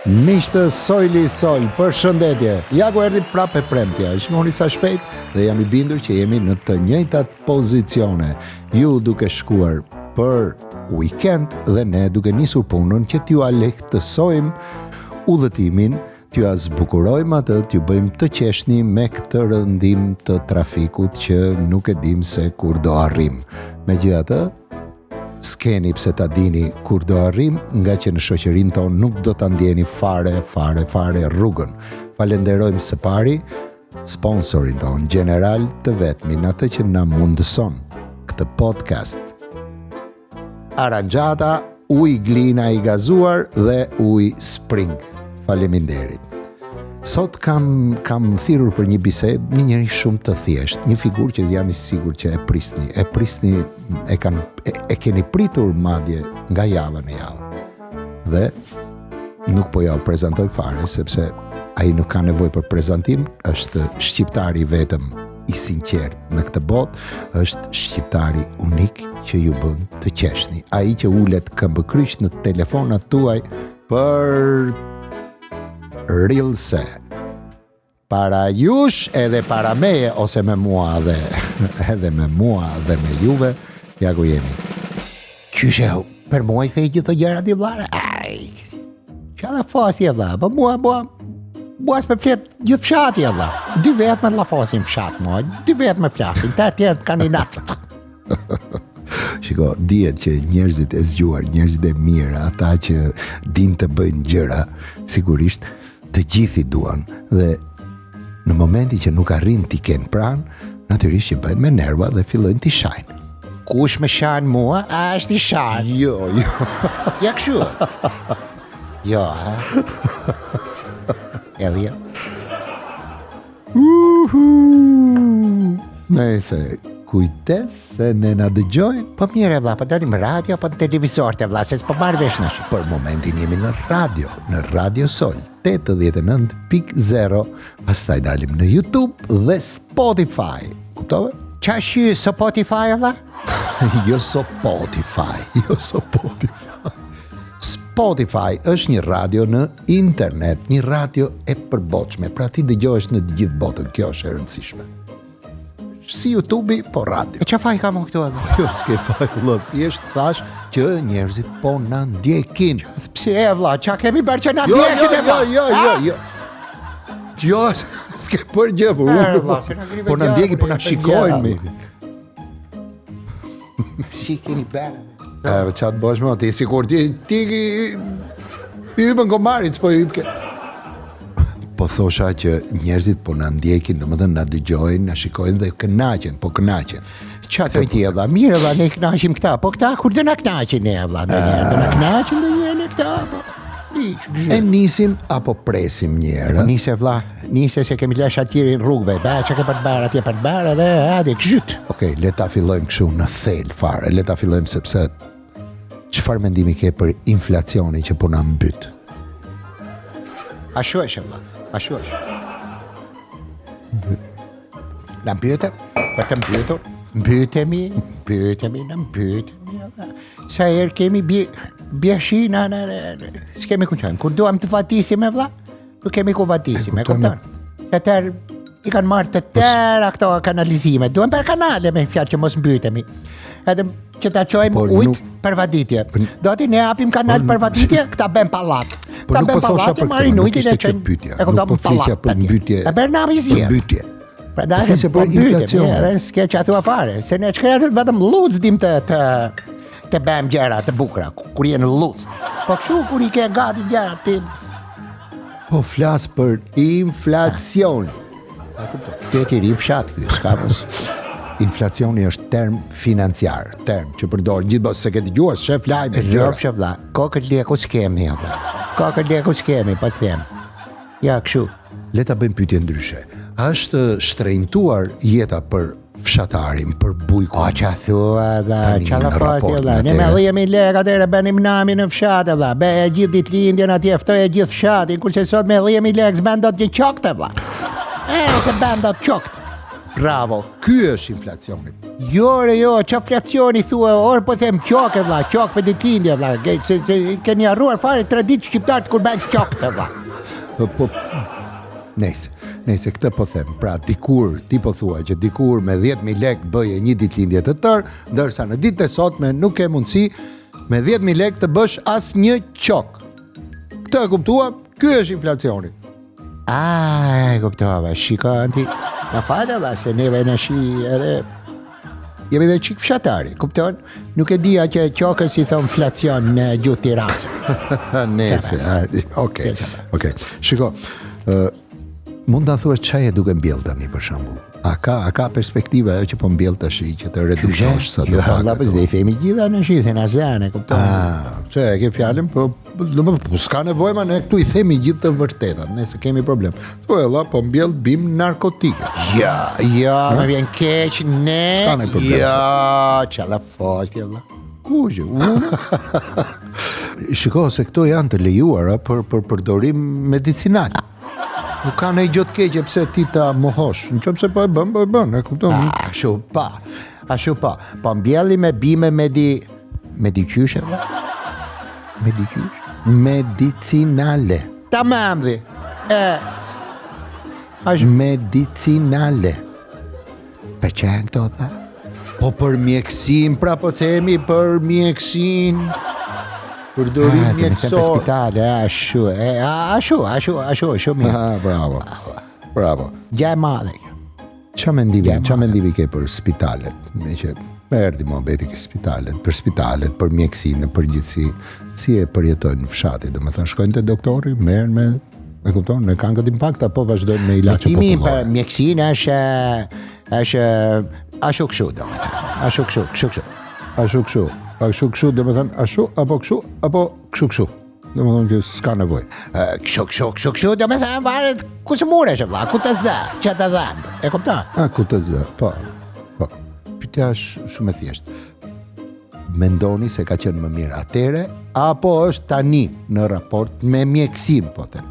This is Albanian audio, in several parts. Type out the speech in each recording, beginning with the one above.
Miqtë Sojli Sol, për shëndetje. Ja ku erdhi prapë premtja. Shikoni sa shpejt dhe jam I bindur që jemi në të njëjtat pozicione. Ju duke shkuar për weekend dhe ne duke nisur punën që t'ju lehtësojmë udhëtimin, t'ju zbukurojmë atë, t'ju bëjmë të qeshni me këtë rëndim të trafikut që nuk e dim se kur do arrim. Megjithatë, s'keni pse ta dini kur do arrim, nga që në shoqërinë tonë nuk do ta ndjeni fare rrugën. Falenderojmë së pari sponsorin tonë, General të vetmin, atë që na mundëson këtë podcast. Aranjata, ujë glina I gazuar dhe ujë spring. Faleminderit. Sot kam thirrur për një bisedë me njëri shumë të thjeshtë, një figurë që jam I sigurt që e prisni, e keni pritur madje nga java në javë. Dhe nuk po ja prezantoj fare sepse ai nuk ka nevojë për prezantim, është shqiptari vetëm I sinqert në këtë botë, është shqiptari unik që ju bën të qeshni. Ai që ulet këmbëkryq në telefonat tuaj për rilse. Para jush edhe para meje, ose me mua dhe edhe me mua dhe me juve, ja ku jemi. Qyshe, për mua I thej gjithë të gjera t'i vlare? Aj, që dhe fas t'i vla, për mua s'me flet gjithë fshati vla. 2 vetë me t'lafosin fshat, mua, 2 vetë me flasin, tërë kandidat. Shiko, dihet që njerëzit e zgjuar, njerëzit e mirë, ata që din të bëjnë gjëra, sigurisht të gjithi duan dhe në momenti që nuk arrin t'i kenë pranë, natyrisht që bëjnë me nerva dhe fillojnë t'i shajnë. Kush me shajnë mua, a është I shajnë? Jo. Ja këshu. Jo, ha? Edhe jo. Nëse, kujtes se ne na dëgjojnë. Po mirë vlla, po dalim radio apo televizor te vlla, se s'po marr vesh nash. Për momentin jemi në Radio Sol 89.0, pastaj dalim në YouTube dhe Spotify. Kuptove? Çashi Spotify vlla? Jo Spotify. Spotify është një radio në internet, një radio e përbotshme, pra ti dëgjohesh në të gjithë botën, kjo është e rëndësishme. Si YouTube, po radio. E që faj ka më këtu edhe? Jo, s'ke faj, vla, thjesht thash që njerëzit po na ndjekin. Pse e vla, qa kemi bërë që na ndjekin e vla? Jo, s'ke për gjë, po na ndjekin, po na shikojnë me. Shikini bërë. Qatë bosh më, ti sikur ti hybën gomarit, s'po hybë Po thosha që njerëzit po na ndjekin, domethënë na dëgjojnë, na shikojnë dhe kënaqen, po kënaqen. Qa thoj ti vlla, mirë vlla, ne kënaqim këta, po këta kur do na kënaqin ne vlla, ndonjëherë do na kënaqin ndonjëherë ne këta, po. E nisim apo presim një herë? Nise vlla, nise se kemi lash atje në rrugëve, çka ke për të bërë atje për të bërë dhe hadi këshyt. Okej, le ta fillojmë kështu në thel fare, le ta fillojmë sepse çfarë mendimi ke për inflacionin që po na mbyt? Ashtu është vlla. Ashtu është. Na mbyte, për të mbytur, mbytemi, na mbytemi. Sa herë kemi bjeshina, s'kemi ku qajmë. Kur duam të vatisim e vla, ku kemi ku vatisim, e kupton? Atër I kanë marrë të tëra këto kanalizime. Duhem për kanale me fjalë që mos mbytemi. Edhe që ta qojmë ujtë për vaditje. Do t'i ne hapim kanal për vaditje, këta ben pallat. Po nuk po thosha për këtë, nuk ishte kjo pyetja. Nuk po flisja për mbytje. E bërë namizje. Mbytje. Pra da flisja për inflacion. Edhe s'ke që thua fare, se ne çkretet vetëm luzdim të bëjmë gjëra të bukura, kur je në luz. Po kështu kur I ke gati gjëra ti. Po flas për inflacion. Ti ti fshat ky, s'ka mos. Inflacioni është term financiar, term që përdor gjithmonë se ke dëgjuar shef lajme. Shef la, kokët leku skemi apo. Kokët leku skemi, po të them. Ja kështu. Le ta bëjmë pyetje ndryshe. A është shtrenjtuar jeta për fshatarin, për bujkun? O qa thua dha, qa la fati dha. Ne me 10.000 lekë atëre bënim nami në fshat dha. Be e gjithë ditlindjen atje ftoj e gjithë fshatin, kurse sot me 10.000 lekë s'ben dot një qokt dha. Se ben dot qokt. Bravo, ky është inflacioni. Jo, që inflacioni thua, orë po them qokë vlla, qokë për ditëlindje vlla, se keni harruar fare traditë shqiptarët kur bën qokë vlla. Po Nëse këtë po them, pra dikur, ti po thua që dikur me 10.000 lekë bëje një ditëlindje të tërë, ndërsa në ditët e sotme nuk ke mundësi me 10.000 lekë të bësh asnjë qok. Këtë e kuptua, ky është inflacioni. E kuptova, shikanti. Na falë valla se neve në shi edhe jemi dhe qik fshatari, kupton? Nuk e dia që qokës i thon inflacion në gjuhë Tiranës. Nëse, okej. Shiko, mund ta thuash çaje duke mbjell tani për shembull. A ka perspektiva ajo që po mbjell tash që të reduktosh sa të pak. Ja, i themi gjitha në shi, se na zane, kupton? Çe e ke fjalën, po s'ka nevojë ma ne këtu i themi gjithë të vërtetat, nëse kemi problem. Po ella, po mbjell bim narkotike. Ja, më vjen keq ne. S'ka ne problem. Ja, çala fosti valla. Kuqë, Shiko se këto janë të lejuara për përdorim medicinal. Nuk ka ndonjë gjë të keqe pse ti ta mohosh. Nëse po e bën, e kupton. Ashtu pa. Po mbjelli me bime mediqyshe valla. Medicinale. Tamam dhe. Medicinale. Për që janë këto tha? Po për mjekësin, pra po themi për mjekësin. Përdorim mjekësor. Për spitale, ashtu mirë. Bravo. Gja e madhe. Qa mendimi ke për spitalet? Me që erdhi mohabeti ke spitalet, për mjekësinë, për gjithësi, si e përjetojnë në fshati, do më thënë, shkojnë të doktori, merren me, e kupton, në kanë këtë impakt, apo vazhdojnë me ilaçe popullore? Për mjekësinë është ashtu kështu, do më thënë, ashtu kështu, do më thënë, ashtu, apo kështu, do më thënë që s'ka nevoj. Kështu, do më thënë, varet ku së muresh, vlla, ku të zë, që të dhëmbë, e kupton? Ku të zë, po. Pyetja është shumë e thjeshtë. Mendoni se ka qenë më mirë atëre, apo është tani në raport me mjekësim, po them.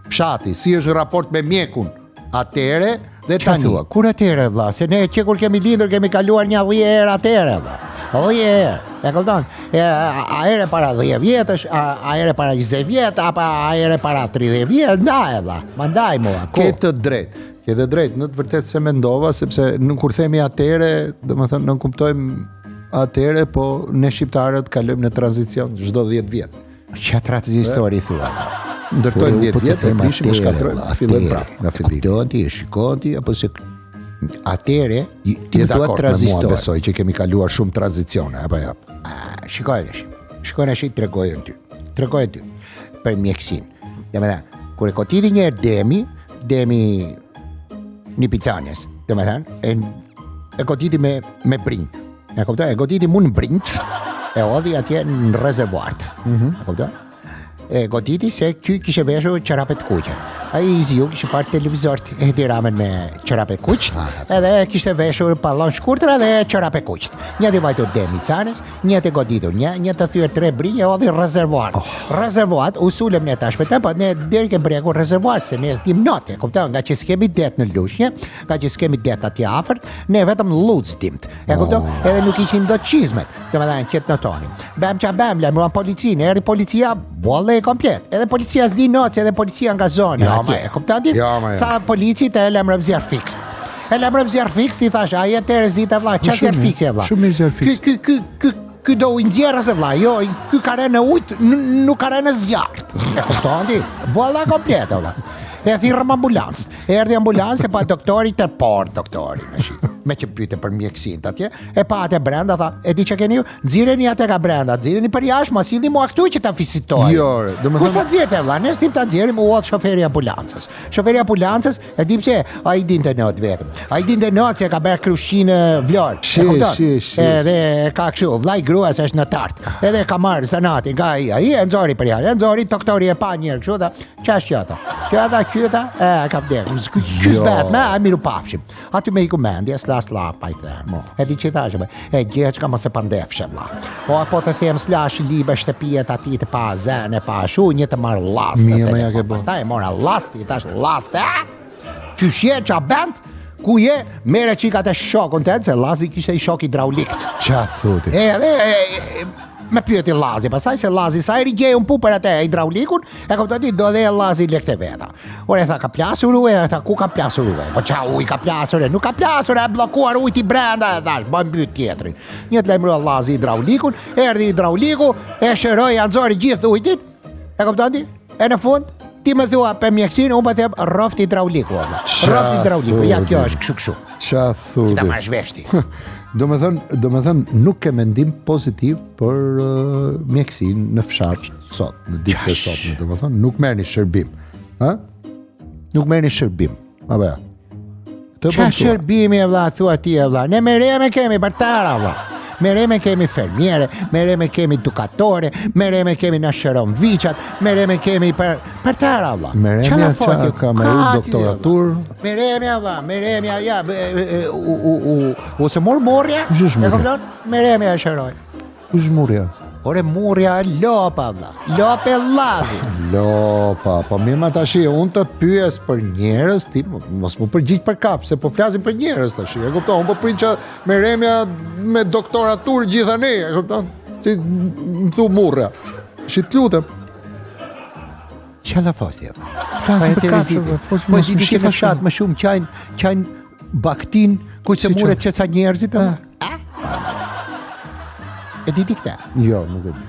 Fshati, si është raport me mjekun, atëre dhe tani. Kur atëre, vlla, se ne që kur kemi lindur kemi kaluar një 10 herë atëre, vlla. 10 herë, e kupton? A ere para 10 vjetësh, a ere para 20 vjetë, apo a ere para 30 vjetë, ndaj, vlla, ma ndaj mua. Ke të drejtë, në të vërtetë se mendova, sepse kur themi atëre, do më thënë, nuk kuptojmë atëre, po ne shqiptarët kalojmë në tranzicion çdo 10 vjet. Çfarë tranzitori thua? Ndërtojmë 10 vjet e prishim e shkatrojmë, fillojmë prapë nga fillim. Kuptoti, shikoti apo se atëre ti thua tranzitor. Mua besoj që kemi kaluar shumë tranzicione, apo ja. Shikoj tash tregoj ty. Për mjekësinë. Domethënë, kur e kotiri një demi një pizzanjes, domethënë, e kotiti me brinj. E kuptoj, e kotiti mund në brinj, e odhi atje në rezervuart. E kuptoj? E kotiti se ky kishe veshur çorapet kuqe. Ai i ziu kishte parë televizor Edi Ramën me çorape kuq, edhe kishte veshur pallon shkurtra dhe çorape kuq. Një të vajtur demi canes, një të goditur, një të thyer 3 brinje odhi rezervuar. Rezervuat u sulem ne tash vetë, po ne deri ke breku rezervuat se ne s'dim notë, kupton, nga që s'kemi det në lushnjë, nga që s'kemi det atje afër, ne vetëm lluc dimt. E kupton? Edhe nuk ishin dot çizmet. Domethënë që të notonim. Bëm lajmëruan policinë, erdhi policia, bolle komplet. Edhe policia s'di notë, edhe policia nga zona. E kuptati? Tha polici të e lemrëm zjarë fiks. E lemrëm zjarë fiks, ti thash, a jetë e rezita vla, që zjarë fiks e vla? Shumë mirë zjarë fiks. Ky do u nxjerrës e vla, jo, ky ka re në ujtë, nuk ka re në zjarët. E kuptati? Bolla komplete vla. E thirrëm ambulancë. Erdhi ambulancë e pa doktori të parë doktori në shi. Me që pyete për mjekësinë atje, e pa atë brenda tha, e di çka keni ju? Nxirreni atë ka brenda, nxirreni për jashtë, mos sillni mua këtu që ta vizitoj. Jo, domethënë. Ku ta nxjerrte vlla? Ne stim ta nxjerrim u ot shoferi i ambulancës. Shoferi i ambulancës e di pse ai dinte not vetëm. Ai dinte not se ka bërë krushinë Vlorë. Shi. Edhe ka kështu, vllai gruas është në tart. Edhe ka marrë zanatin nga ai e nxori për jashtë. E nxori doktori e pa një herë kështu tha, ç'është qata? Qyta, ka vdekur. Ky s'bet, me miru pafshim. Aty me i kumendje, s'la pa i thërë. E di që i thashë, e gjë që ka mos e pandefshe, vla. O, po të them, s'lash libe shtepijet ati të pa zene, pa shu, një të marrë lastë. Mia me ja ke bo. Pastaj e mora lastë, i thash lastë, Ky shje që a bend, ku je, mere qikat e shokun tënë, se Lazi kishte I shok hidraulikt. Qa thuti? Me pyeti Lazi, pastaj se Lazi sa I rigjej un pu për atë hidraulikun, e kuptoni do dhe Lazi lekte veta. Ore tha ka plasur u, e tha ku ka plasur u? Po qa uj ka plasur, nuk ka plasur, e bllokuar ujti brenda, e thash, bën mbyt tjetrin. Një të lajmëroi Lazi hidraulikun, erdhi hidrauliku, e shëroi anxori gjithë ujtin. E kuptoni? E në fund ti më thua për mjekësinë, unë po them rroft hidrauliku valla. Rroft hidrauliku, ja kjo është kështu. Qa thuti? Ta marrësh veshti. Do me thënë nuk ke mendim pozitiv për mjekësinë në fshat sot, në ditë e sot, do me thënë, nuk merrni shërbim. Ha? Nuk merrni shërbim. Apo ja. Qa shërbimi e vlla, thua ti e vlla. Ne merreme kemi bartara vlla. Merreme kemi fermiere, merreme kemi edukatore, merreme kemi na shëron viçat, merreme kemi për tëra vlla. Merremja qa ka me doktoratur. Merremja vlla, merremja ja ose morja. Kush E kupton? Merremja shëroj. Kush morja? Ore morja lopa vlla. Lope Lazi. Lopa, po mirë ma tashi, unë të pyes për njerëz, ti mos më përgjigj për kap, se po flasim për njerëz tashi, e kupton, unë po prit që merremja me doktoratur gjithani, e kupton, ti më thu murra, shi t'lutem. Qa la fostja? Flasim për kap, po di që fshat më shumë qajnë baktin, ku se muret që ca njerëzit, E di ti këta? Jo, nuk e di.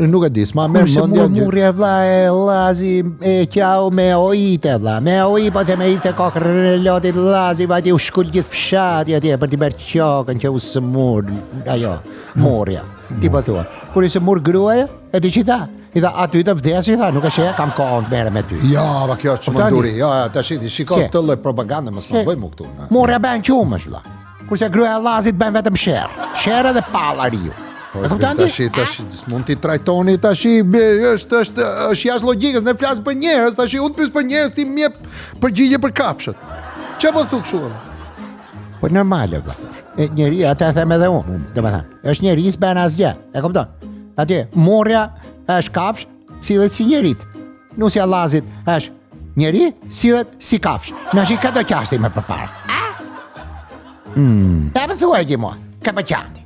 Nuk e di, s'ma merë Mëndja... mëndja... Murje vlla e Lazi e qau me ojite vlla. Me oj po të me ite kokër në lotit Lazi, pa ti u shkull gjithë fshati atje për t'i bërë qokën që u sëmur, ajo, murja. Ti po thua, kur I sëmur gruaja, e ti që tha? I tha, aty të vdesi, tha, nuk e sheja, kam kohën të mere me ty. Ja, pa kjo është që më nduri, ja, ta shiti, shikon të lloj propaganda, më s'ma bëj mu këtu. Murja ben qumësh vlla. Kurse gruaja e Lazit bën vetëm sherr. Sherr edhe palla riu. E kupton ti? Tash mund t'i trajtoni tash është jashtë logjikës, ne flas për njerëz, tash unë pyes për njerëz ti më jep përgjigje për kafshët. Ç'a po thu kështu? Po normale valla. E njeri atë e them edhe unë, domethënë, është njeri s'bën asgjë. E kupton? Atje morja është kafsh, sillet si njerit. Nuk si Lazit është njeri, sillet si kafsh. Na shi ka do qashti më përpara. E më thua e gjimo, ka për qanti.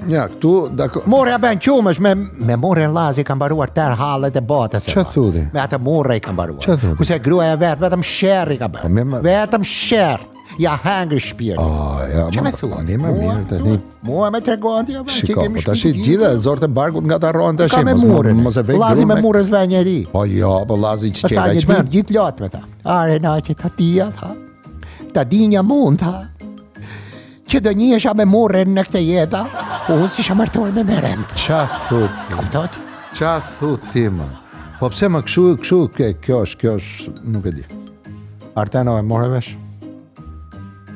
Ja, këtu, dako... Morja ben qumësh, me morën Lazi kam baruar tërë hallet e botës. Qa thudi? Me atë morë I kam baruar. Qa thudi? Kuse gruaja vetëm sherr I ka bërë. Vetëm sherr. Ja hangri shpirti. Ja, Qa me thua? Më mirë, tani... Mua me tregon ti, shiko, po tash gjithë zorët e barkut nga ta rrohen tash, mos e vej Lazi me morën s've njeri. Po jo, po Lazi që ka çmë. Gjithë lot me tha. Are na që ta tia tha. Ta dinja mund tha. Që do njësha me morën në këtë jeta, unë si shë martohet me meremt. Qa thut? E kuptot? Qa thut ti më? Po pse më këshu, kjo është, nuk e di. Arteno e more vesh?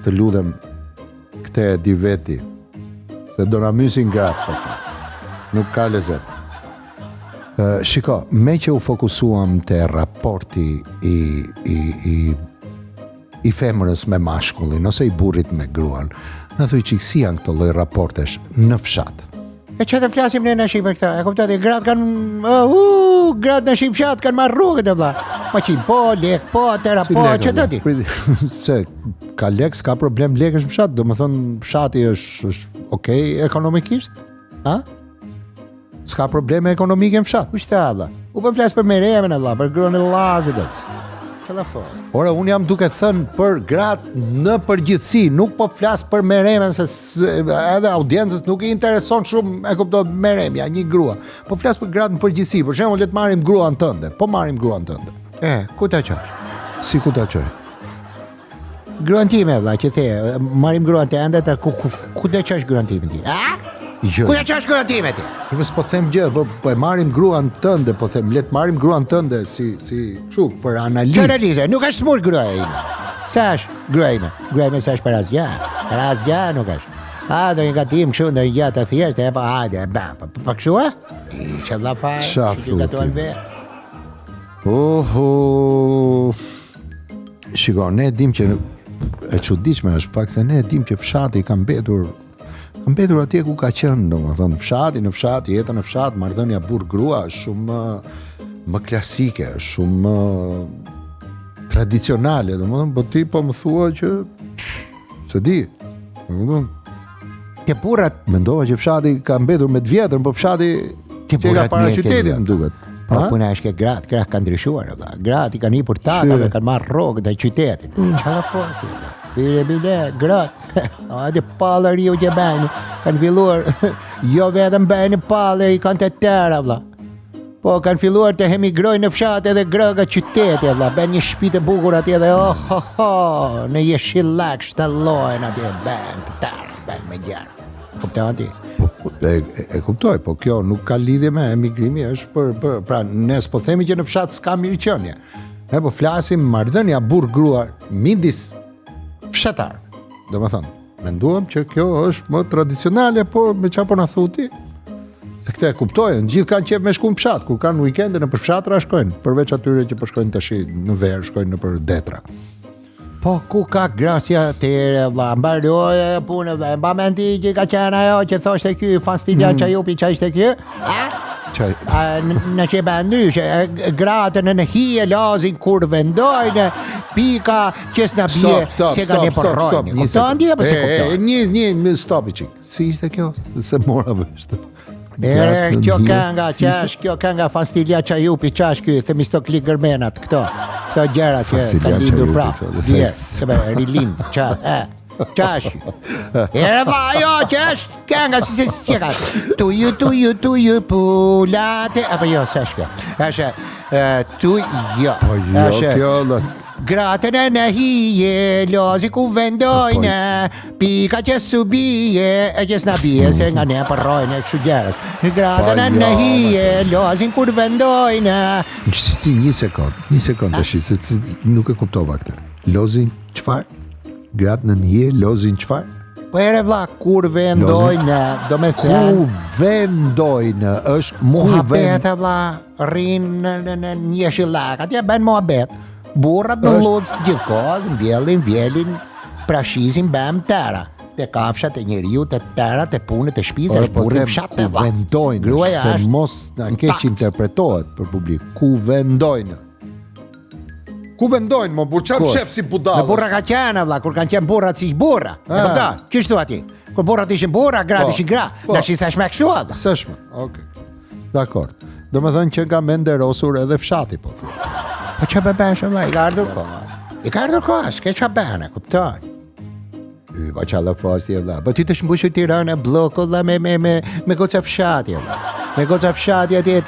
Të ludhem këte e di veti, se do na mysin gratë pasa. Nuk ka lezet. Shiko, me që u fokusuam të rapporti I femërës me mashkullin, ose I burrit me gruan, në thuj që si janë këto lloj raportesh në fshat. E që të flasim në shi për këta, e kuptati, gratë kanë, gratë në shi fshat kanë marrë rrugët e vlla. Ma qimë po, lek po, tëra po, që të ti? Se, ka lek, s'ka problem lekësh fshat, do më thënë fshati është okej ekonomikisht, ha? S'ka probleme ekonomike në fshat. Kushtë ta, vlla? U për flasë për meremen e vlla, për gruan e Lazit e. Ora, unë jam duke thënë për gratë në përgjithësi, nuk po flas për meremen, se edhe audiencës nuk I intereson shumë, e kupto, meremja, një grua. Po flas për gratë në përgjithësi, për shembull, le të marrim gruan tënde, po marrim gruan tënde. Ku ta qosh? Si ku ta qoj? Gruan time, vlla, që the, marrim gruan tënde, ku ta qosh gruan time ti? Jo. Ku ta qosh gruan time ti? Jo, s'po them gjë, po e marrim gruan tënde, po them, le të marrim gruan tënde si kështu për analizë. Analizë, nuk është smur gruaja ime. Sa është gruaja ime? Gruaja ime sa është për asgjë. Për asgjë nuk është. Do një gatim kështu në një të thjeshtë, po hajde, pa kështu a? Që vlla pa, që gatuan ve. Shiko, ne dim që e çuditshme është pak se ne dim që fshati ka mbetur atje ku ka qenë, domethënë fshati në fshat, jeta në fshat, marrëdhënia burr grua është shumë më klasike, shumë tradicionale, domethënë, po ti po më thua që se di. Domethënë, Te burrat, mendova që fshati ka mbetur me të vjetër, po fshati Te që ka burrat para mirë ke qytetit dhënë. më duket. po Ha? puna është që gratë kanë ndryshuar, valla. Gratë i kanë hipur takave, kanë marrë rrogët e qytetit. Çfarë fosti? Bile, gratë. Hajde pallëri u gjebani. Kanë filluar jo vetëm bëjnë pallë, i kanë të tëra, valla. Po kanë filluar të emigrojnë në fshat edhe grëga qyteti, valla. Bën një shtëpi të bukur atje dhe në jeshillak shtallojnë atje, bën të tëra, bën me gjëra. Kupton ti? E kuptoj, po kjo nuk ka lidhje me emigrimi, është për pra ne s'po themi që në fshat s'ka mirëqenie. Ne po flasim marrëdhënia burr-grua midis fshatar. Domethënë, menduam që kjo është më tradicionale, po me çfarë po na thuti? Se këtë e kuptojnë, gjithë kanë qef me shku në fshat, kur kanë weekende në për fshatra shkojnë, përveç atyre që po shkojnë tash në verë, shkojnë në për detra. Po ku ka grasja të ere, vlla, mbaroje punë, vlla, mba menti që ka qenë ajo që thoshte ky Fastilian Çajupi që ishte ky? Çaj. Në që ndryshe, gratën në hije lazin kur vendojnë, pika që s'na bie se kanë e porrojnë. Kupton ti apo se kupton? Një stop i çik. Si ishte kjo? Se mora vesh. Ere, kjo kënga Fastilia Çajupi, qash ky Themistokli Gërmenat, këto gjëra që Fastilia kanë lindur Çajupi, prapë. çfarë, Dje, fest. se rilin, qash. Ere va, jo, qash, kënga si ka. Tu ju pulate, apo jo, se është kjo. Është tu jo. Po jo, kjo Gratën e në hije, lozi ku vendojnë, pika që subije, e që s'na bie, se nga ne përrojnë e kështu gjerët. Gratën e në hije, lozin kur vendojnë. një sekond tash, se nuk e kuptova këtë. Lozin çfarë? Gratë në një lozin çfarë? Po ere vlla, kur vendojnë, do me Ku thënë, vendojnë, është muhabet e vlla, rrinë në një shillak, atje bën muhabet. Burrat në lutës gjithkohës, vjelin, prashizin bëm tëra. Te kafshat e njeriu, të tëra, të punët, të shtëpisë, është burri fshat të ku vlla. vendojnë, Gruaja se është mos na keq interpretohet për publik. Ku vendojnë? Ku vendojnë, mo burr, çam shef si budall. Në burra ka qenë, vlla, kur kanë qenë burrat si burra. E kupton? Kështu aty. Kur burrat ishin burra, gratë ishin gra. Tash sa shme kështu atë. S'është, okay. Dakor. Domethënë që nga me nderosur edhe fshati, po thua. Po ç'a bësh vlla, i ka ardhur koha. I ka ardhur koha, s'ke ç'a bëna, kupton? Pa qalla fasti valla. Po ti të shmbushur Tirana blloku vlla me goca fshati vlla. Me goca fshati atje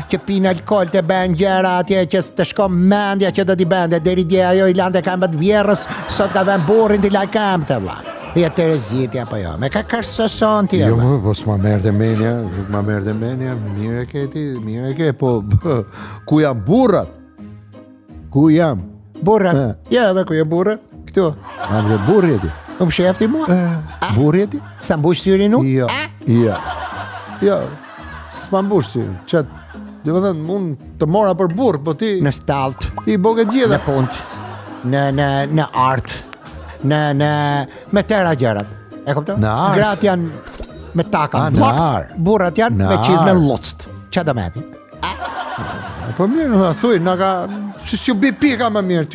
që pinë alkool të bën gjëra atje që të shkon mendja që do t'i bënte deri dje ajo i lante këmbët vjerrës, sot ka vënë burrin t'i la këmbët vlla. Ja Tereziti apo jo, me ka karsoson ti Jo, vlla. po s'ma merrte menja, nuk ma merrte menja, mirë e ke ti, mirë e ke, po ku janë burrat? Ku jam? Burrat. Ja, edhe ku je burrat? Këtu. A vë burri ti? U shefti mua? Burri ti? Sa mbush syrin u? Jo. Jo. Jo. S'ma mbush ti. Çat. Domethënë unë të mora për burr, po ti Në stalt, ti boge gjitha. në punt, në art, me tëra gjërat. E kupton? Në art? Gratë janë me taka Në bllokt, art. burrat janë Në me qizme art. locët. Ç'a do meti? Po mirë, tha, thuj, na ka si bi pika më mirë,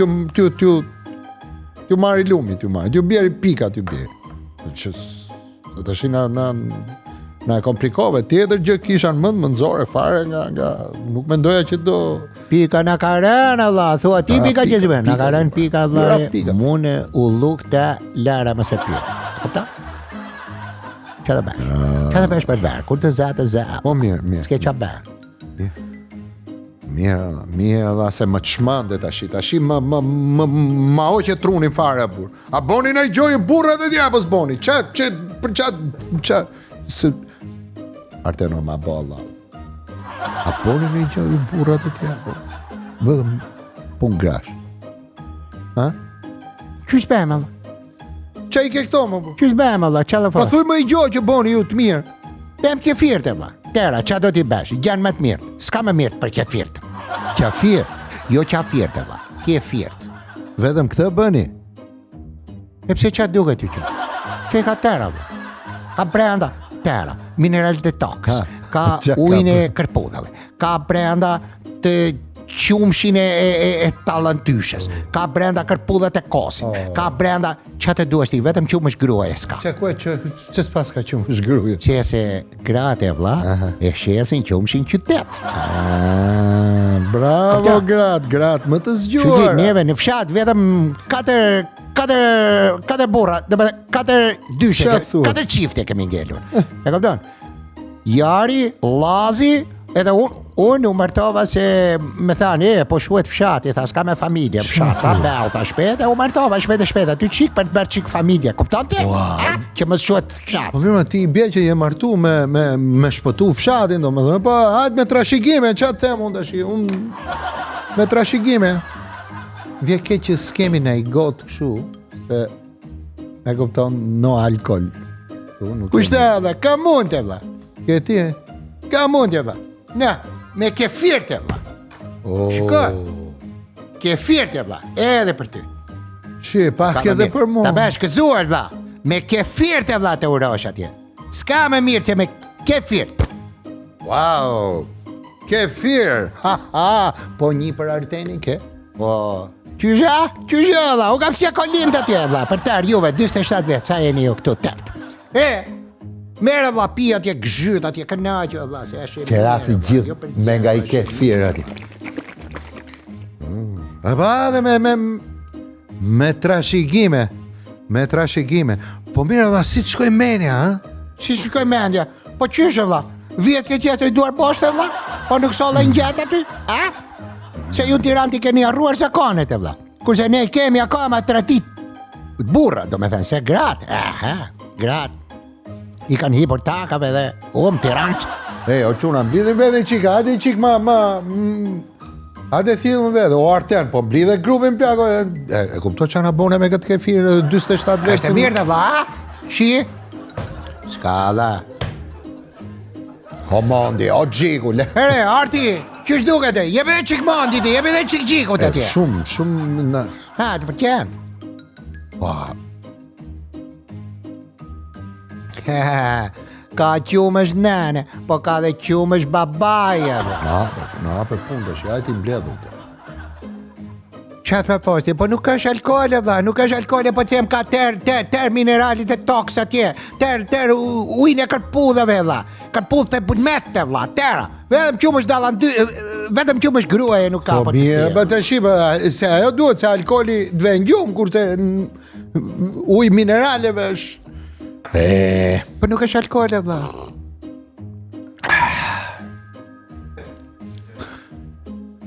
t'ju marri lumi, t'ju marri, t'ju bjeri pika, t'ju bjeri. Që tash na e komplikove, tjetër gjë kisha në mend më nxore fare nga nuk mendoja që do Pika na ka rënë valla, thua ti pika që si bën, na ka rënë pika valla. Raf pika. Mune u lukta lara më së pje. Kupton? Ç'a do bësh? Ç'a do bësh për ver? Kur të za. Po mirë. S'ke ç'a bën. Mirë dha se më çmande tash ma hoqe trunin fare burr. A boni në gjojë burrat e djapës boni. Ç'a se Arteno ma bolla. A boni në gjojë burrat e djapës. Vetëm pun grash. Ha? Ç'u bën valla? Ç'a i ke këto më burr? Ç'u bën valla? Ç'a do Po fal? thuj më i gjojë që boni ju të mirë. Bëm kefirtë valla. Tera, ç'a do t'i bësh? Gjan më të mirë. S'ka më mirë për kefirtë. Qafir. Jo kefirtë valla. Kefirtë. Vetëm këtë bëni. E pse ç'a duket ty që? Ke ka tera valla. Ka brenda tera, mineralet e tokës. Ka Qa ka ujin e bërë? kërpudhave. Ka brenda të qumshin e tallantyshes, ka brenda kërpudhat e kosit, ka brenda çfarë duash ti, vetëm qumësh gruaje s'ka. Që s'pas ka qumë shgruja? Që se gratë e vlla e shesin qumshin qytet. Bravo gratë, më të Çuditë zgjuar. neve në fshat vetëm katër burra, katër dyshe, Çfarë thua? katër çifte kemi ngelur. E kupton? Jari, Lazi, edhe unë u martova se me thanë, po shuhet fshati, tha s'ka me familje, fshat, tha beu, tha shpejt, e u martova shpejt, aty qik për të bërë qik familje, kupton ti? Që mos shuhet fshat. Po mirë, ti bje që je martu me shpëtu fshatin, do më thëmë, po hajtë me trashigime, që të them unë tash, unë me trashigime. Vje ke që s'kemi në i gotë këshu, se e kupton no alkohol. Kushtë edhe, ka mund të vlla, Ke ti, e? ka mund të vlla. Na, me kefir të vlla. Shiko, kefir të vlla, edhe për ty. Shi, pas ke dhe për mu. Ta bësh këzuar vlla, me kefir të vlla të urosh atje. S'ka më mirë që me kefir. Wow, kefir, po një për Artenin ke? Po, qysha vlla, u kam si kolin të atje vlla, për tërë juve 47 vjetë, sa jeni ju këtu tërt. Merë vlla pi atje gzhyt atje kënaqë vlla, se është. Që rasi gjithë me nga i kefir ati. E pa dhe me trashigime, po mirë dhe si të shkoj menja, ha? Si shkoj mendja, po qyshe vlla, vjetë ke tjetër i duar boshte vlla, po nuk solla në gjatë aty, a? Se ju Tiranë ti keni arruar zakonet e vlla, kurse ne kemi akoma tradit burra, do me thënë, se gratë, gratë, i kanë hipur takave dhe Tiranë. E, o quna, mblidhe vedhe qika, hajde i qik hajde thillë më vedhe, o Arten, po mblidhe grupin pjako, e kupto që ana bone me këtë kefir 27 veç. Është mirë dhe vlla, shi? Ska dhe. O mondi, o gjiku, le. Here, Arti, qysh duket e, jebe dhe qik mondi ti, jebe dhe qik gjikut atje. Shumë, në... Ha, të përqen. Po, Ka qumësh nene, po ka dhe qumësh babaje. na, për punë të shi, hajti mbledhu të. Qa thë posti, po nuk është alkohol e vlla, nuk është alkohol e po të them ka ter mineralit e toks atje, ter ujnë e kërpudhave vlla, kërpudh e bulmete vlla, tera, vetëm qumësh dallan dy, vetëm qumësh gruaje nuk ka Po po të mirë, them. për të shi, se ajo duhet, se alkoholi dve ngjum, kurse uj mineraleve është... Po nuk është alkohol e vlla.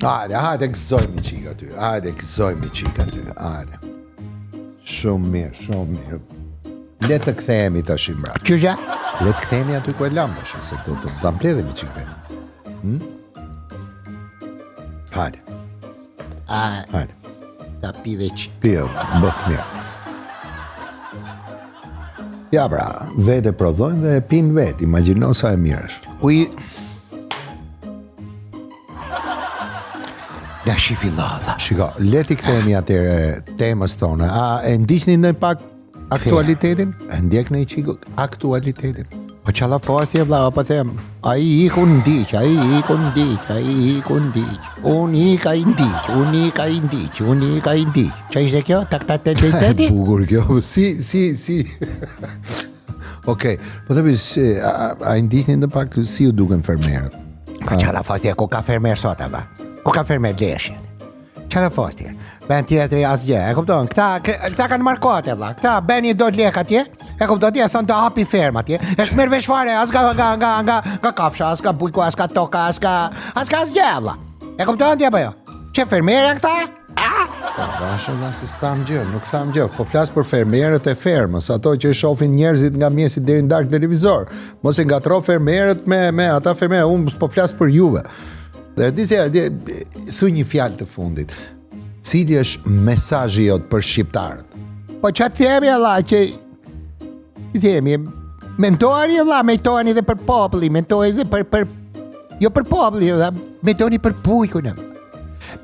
Hajde, gëzojmë i qika ty, hajde. Shumë mirë. Le të kthehemi tash i mbrapa. Qysha? Le të kthehemi aty ku e lam tash, se do ta mbledhemi i qik vetë. Hajde, Ta pi dhe qik. pio, bëf mirë. Ja pra, vete prodhojnë dhe e pinë vetë, imagjino sa e mirë është. Uj... La shi fillada. Shiko, le t'i kthehemi atyre temës tonë. A e ndiqni në pak aktualitetin? E ndjek në i qikë aktualitetin? Po qalla fasti e vlla, po them, ai iku ndiq, unë i ka i ndiq. Qa ishte kjo? Tak. Bukur kjo, si. Okej, po të bëjë, a i ndiqni në pak si u duken fermerët? Po qalla fasti e ku ka fermer sot e vlla? Ku ka fermer leshjet? Qalla fasti e? Ben tjetëri asgje, e kupton? Këta kanë markohet e vlla, këta ben një do lek atje, e kupton ti e thonë të hapi ferm atje, e s'mer vesh fare, as nga kafsha, as nga bujko, as nga toka, as nga asgje e vlla. E kupton ti apo jo? Që fermerë këta? Po, bashkë dhe se s'tam gjë, nuk tham gjë, po flas për fermerët e fermës, ato që shohin njerëzit nga mjesit deri në darkë televizor. Mos e ngatro fermerët me ata fermerë, unë po flas për juve. Dhe disi, thuj një fjalë të fundit. Cili është mesazhi jot për shqiptarët? Po që të themi Allah, që themi, mentojni Allah, mentojni dhe për populli, mentojni dhe jo për populli, mentojni për bujkun,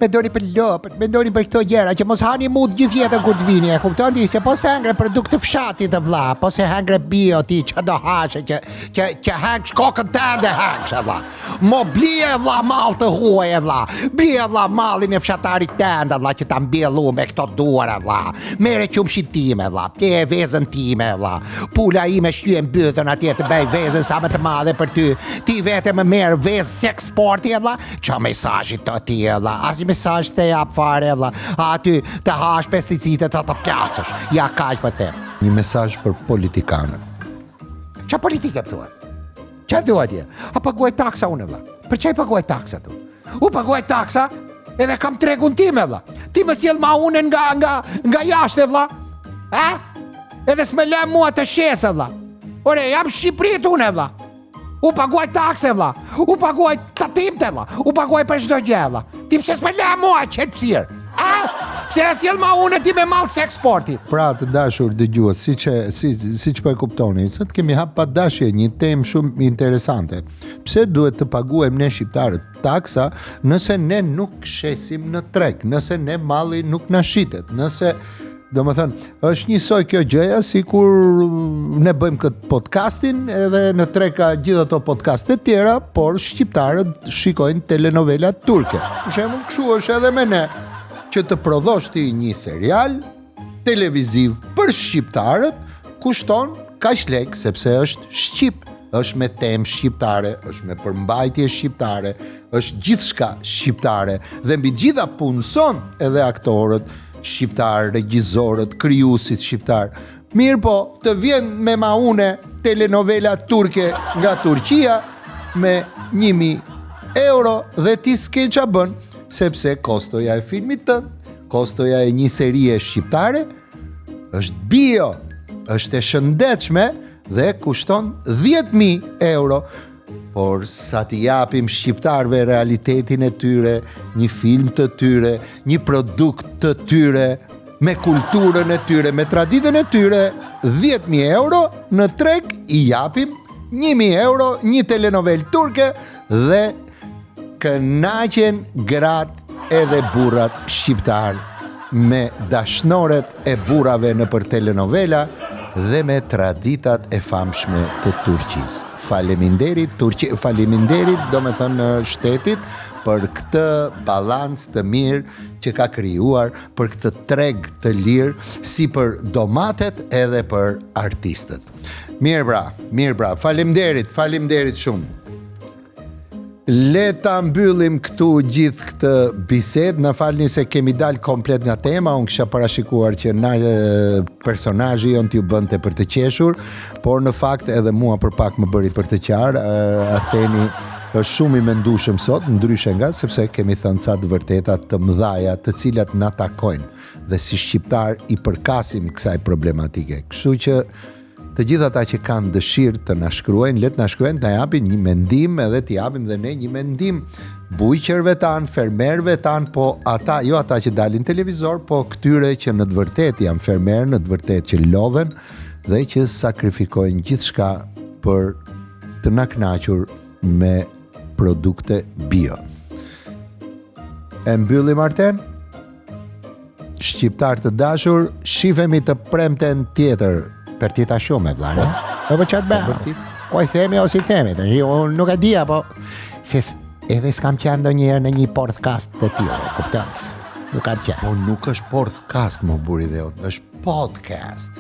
mendoni për lopët, mendoni për këto gjëra që mos hani mut gjithë jetën kur të vini, e kupton ti se po se hangre produkt të fshatit të vlla, po se hangre bio ti çka do hashe që hang shkokën tënde hang vlla. Mo blije vlla mall të huaj vlla. Blije vlla mallin e fshatarit tënd vlla që ta mbjellu me këto duara vlla. Merre qumshit time vlla, e vezën time vlla. Pula ime shqyen mbythën atje të bëj vezën sa më të madhe për ty. Ti vetë më merr vezë seksporti vlla. Ço mesazhi të ti vlla. As mesazh të jap fare vlla. Aty të hash pesticide të plasësh. Ja kaq po them. Një mesazh për politikanët. Qa politika thua? Qa thua tje? A paguaj taksa unë vlla? Për çaj paguaj taksa tu? U paguaj taksa edhe kam tregun time vlla. Ti më sjell ma unë nga jashtë vlla. A? Edhe s'me lë mua të shesë vlla. Ore, jam Shqipërit unë vlla. U paguaj takse vlla. U paguaj tatimte vlla. U paguaj për çdo gjë vlla. Ti pse s'me lë mua qetësir? A? Pse sjell ma unë ti me mall se eksporti? Pra të dashur dëgjues, siç po e kuptoni, sot kemi hap pa dashje një temë shumë interesante. Pse duhet të paguajmë ne shqiptarët taksa nëse ne nuk shesim në treg, nëse ne malli nuk na shitet, nëse do më thënë, është njësoj kjo gjëja si kur ne bëjmë këtë podcastin edhe në treka gjitha to podcastet tjera, por shqiptarët shikojnë telenovelat turke. Për shembull, kështu është edhe me ne, që të prodhosh ti një serial televiziv për shqiptarët kushton kaq lek sepse është shqip, është me temë shqiptare, është me përmbajtje shqiptare, është gjithçka shqiptare dhe mbi gjitha punson edhe aktorët shqiptar, regjisorët, krijuesit shqiptar. Mirë po, të vjen me maune telenovela turke nga Turqia me 1.000 euro dhe ti s'ke qa bën, sepse kostoja e filmit tënd, kostoja e një serie shqiptare është bio, është e shëndetshme dhe kushton 10.000 euro. Por sa t'i japim shqiptarve realitetin e tyre, një film të tyre, një produkt të tyre, me kulturën e tyre, me traditën e tyre, 10.000 euro në treg i japim 1.000 euro një telenovel turke dhe kënaqen gratë edhe burrat shqiptar me dashnoret e burrave në për telenovela dhe me traditat e famshme të Turqisë. Faleminderit Turqi, faleminderit do me thënë shtetit për këtë balancë të mirë që ka krijuar, për këtë treg të lirë si për domatet edhe për artistët. Mirë bra, faleminderit shumë. Le ta mbyllim këtu gjithë këtë bisedë, na falni se kemi dalë komplet nga tema, unë kisha parashikuar që na personazhi jon t'ju bënte për të qeshur, por në fakt edhe mua për pak më bëri për të qarë. Arteni është shumë i mendueshëm sot, ndryshe nga sepse kemi thënë ca të vërteta të mëdhaja, të cilat na takojnë dhe si shqiptar i përkasim kësaj problematike. Kështu që të gjithë ata që kanë dëshirë të na shkruajnë, le të na shkruajnë, ta japin një mendim edhe t'i japim dhe ne një mendim bujqerve tanë, fermerëve tanë, po ata, jo ata që dalin televizor, po këtyre që në të vërtet janë fermerë, në të vërtet që lodhen dhe që sakrifikojnë gjithçka për të na kënaqur me produkte bio. E mbyllim Arten? Shqiptar të dashur, shifemi të premten tjetër. Per tita shumë e vlare. Po qatë bërë. Po i themi ose i themi. Unë nuk e dia, po se edhe s'kam qenë ndonjëherë në një podcast të tillë, kupton? Nuk kam qenë. Po nuk është podcast, më buri dhe është podcast.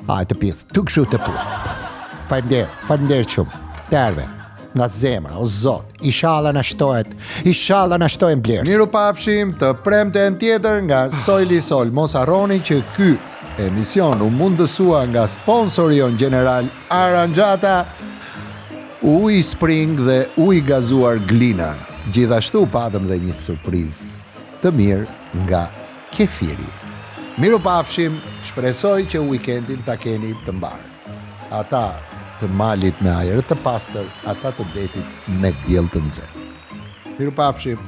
Të pith, të kështu të puth. Faleminderit shumë. Terve, nga zemra, o Zot, inshallah na shtohen blerës. Miru pafshim të premten tjetër nga Sojli Sol. Mos harroni që ky emision u mundësua nga sponsorion general Aranjata, uj spring dhe uj gazuar Glina. Gjithashtu patëm dhe një surprizë të mirë nga kefiri. Miru pafshim, shpresoj që weekendin ta keni të mbarë. Ata të malit me ajër të pastër, ata të detit me diell të nxehtë. Miru pafshim.